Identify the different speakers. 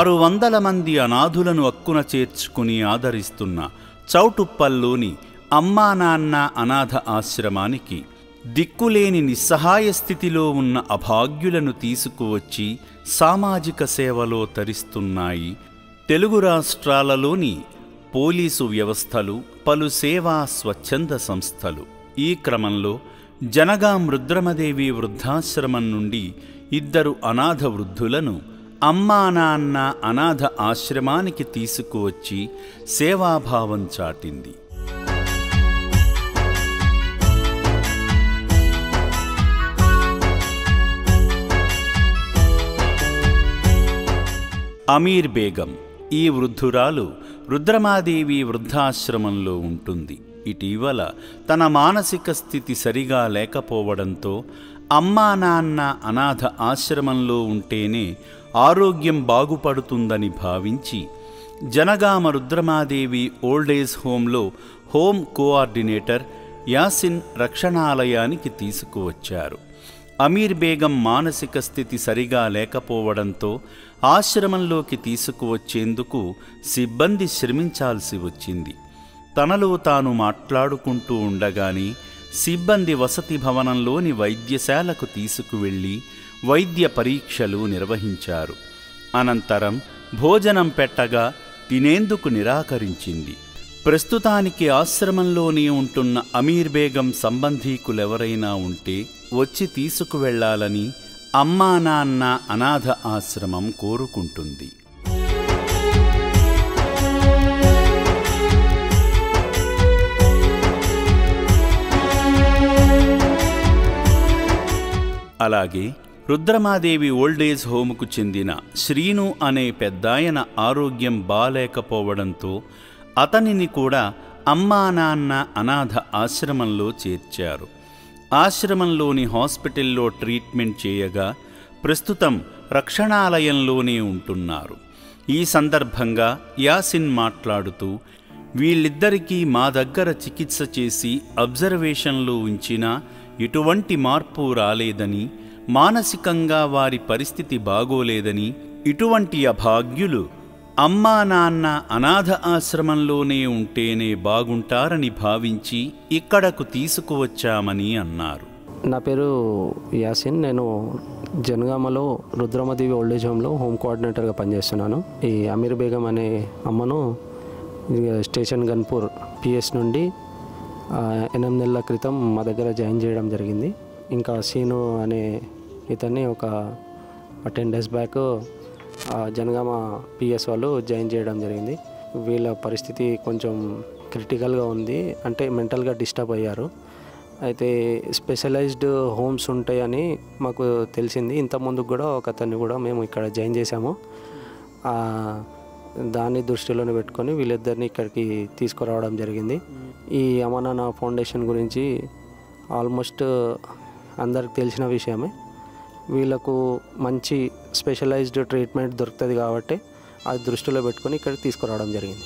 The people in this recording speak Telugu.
Speaker 1: 600 మంది అనాథులను అక్కున చేర్చుకుని ఆదరిస్తున్న చౌటుప్పల్లోని అమ్మా నాన్న అనాథ ఆశ్రమానికి దిక్కులేని నిస్సహాయ స్థితిలో ఉన్న అభాగ్యులను తీసుకువచ్చి సామాజిక సేవలో తరిస్తున్నాయి తెలుగు రాష్ట్రాలలోని పోలీసు వ్యవస్థలు, పలు సేవా స్వచ్ఛంద సంస్థలు. ఈ క్రమంలో జనగాం రుద్రమదేవి వృద్ధాశ్రమం నుండి 2 అనాథ వృద్ధులను అమ్మా నాన్న అనాథ ఆశ్రమానికి తీసుకువచ్చి సేవాభావం చాటింది. అమీర్ బేగం ఈ వృద్ధురాలు రుద్రమాదేవి వృద్ధాశ్రమంలో ఉంటుంది. ఇటీవల తన మానసిక స్థితి సరిగా లేకపోవడంతో అమ్మా నాన్న అనాథ ఆశ్రమంలో ఉంటేనే ఆరోగ్యం బాగుపడుతుందని భావించి జనగామ రుద్రమాదేవి ఓల్డేజ్ హోంలో హోం కోఆర్డినేటర్ యాసిన్ రక్షణాలయానికి తీసుకువచ్చారు. అమీర్ బేగం మానసిక స్థితి సరిగా లేకపోవడంతో ఆశ్రమంలోకి తీసుకువచ్చేందుకు సిబ్బంది శ్రమించాల్సి వచ్చింది. తనలో తాను మాట్లాడుకుంటూ ఉండగానే సిబ్బంది వసతి భవనంలోని వైద్యశాలకు తీసుకువెళ్ళి వైద్య పరీక్షలు నిర్వహించారు. అనంతరం భోజనం పెట్టగా తినేందుకు నిరాకరించింది. ప్రస్తుతానికి ఆశ్రమంలోనే ఉంటున్న అమీర్ బేగం సంబంధీకులెవరైనా ఉంటే వచ్చి తీసుకువెళ్లాలని అమ్మా నాన్న అనాథ ఆశ్రమం కోరుకుంటుంది. అలాగే రుద్రమాదేవి ఓల్డేజ్ హోముకు చెందిన శ్రీను అనే పెద్దాయన ఆరోగ్యం బాలేకపోవడంతో అతనిని కూడా అమ్మా నాన్న అనాథ ఆశ్రమంలో చేర్చారు. ఆశ్రమంలోని హాస్పిటల్లో ట్రీట్మెంట్ చేయగా ప్రస్తుతం రక్షణాలయంలోనే ఉంటున్నారు. ఈ సందర్భంగా యాసిన్ మాట్లాడుతూ, వీళ్ళిద్దరికీ మా దగ్గర చికిత్స చేసి అబ్జర్వేషన్లో ఉంచినా ఎటువంటి మార్పు రాలేదని, మానసికంగా వారి పరిస్థితి బాగోలేదని, ఇటువంటి అభాగ్యులు అమ్మా నాన్న అనాథ ఆశ్రమంలోనే ఉంటేనే బాగుంటారని భావించి ఇక్కడకు తీసుకువచ్చామని అన్నారు.
Speaker 2: నా పేరు యాసిన్. నేను జనగామలో రుద్రమదేవి ఓల్డేజ్ హోమ్లో హోమ్ కోఆర్డినేటర్గా పనిచేస్తున్నాను. ఈ అమీర్ బేగం అనే అమ్మను స్టేషన్ గన్పూర్ పిఎస్ నుండి 8 నెలల క్రితం మా దగ్గర జాయిన్ చేయడం జరిగింది. ఇంకా సీను అనే ఇతన్ని ఒక 10 days బ్యాక్ జనగామ పిఎస్ వాళ్ళు జాయిన్ చేయడం జరిగింది. వీళ్ళ పరిస్థితి కొంచెం క్రిటికల్గా ఉంది, అంటే మెంటల్గా డిస్టర్బ్ అయ్యారు. అయితే స్పెషలైజ్డ్ హోమ్స్ ఉంటాయని మాకు తెలిసింది. ఇంతకుముందుకు కూడా ఒక అతన్ని కూడా మేము ఇక్కడ జాయిన్ చేశాము. దాన్ని దృష్టిలోనే పెట్టుకొని వీళ్ళిద్దరిని ఇక్కడికి తీసుకురావడం జరిగింది. ఈ అమ్మా నాన్న ఫౌండేషన్ గురించి ఆల్మోస్ట్ అందరికి తెలిసిన విషయమే. వీళ్ళకు మంచి స్పెషలైజ్డ్ ట్రీట్మెంట్ దొరుకుతుంది కాబట్టి అది దృష్టిలో పెట్టుకొని ఇక్కడికి తీసుకురావడం జరిగింది.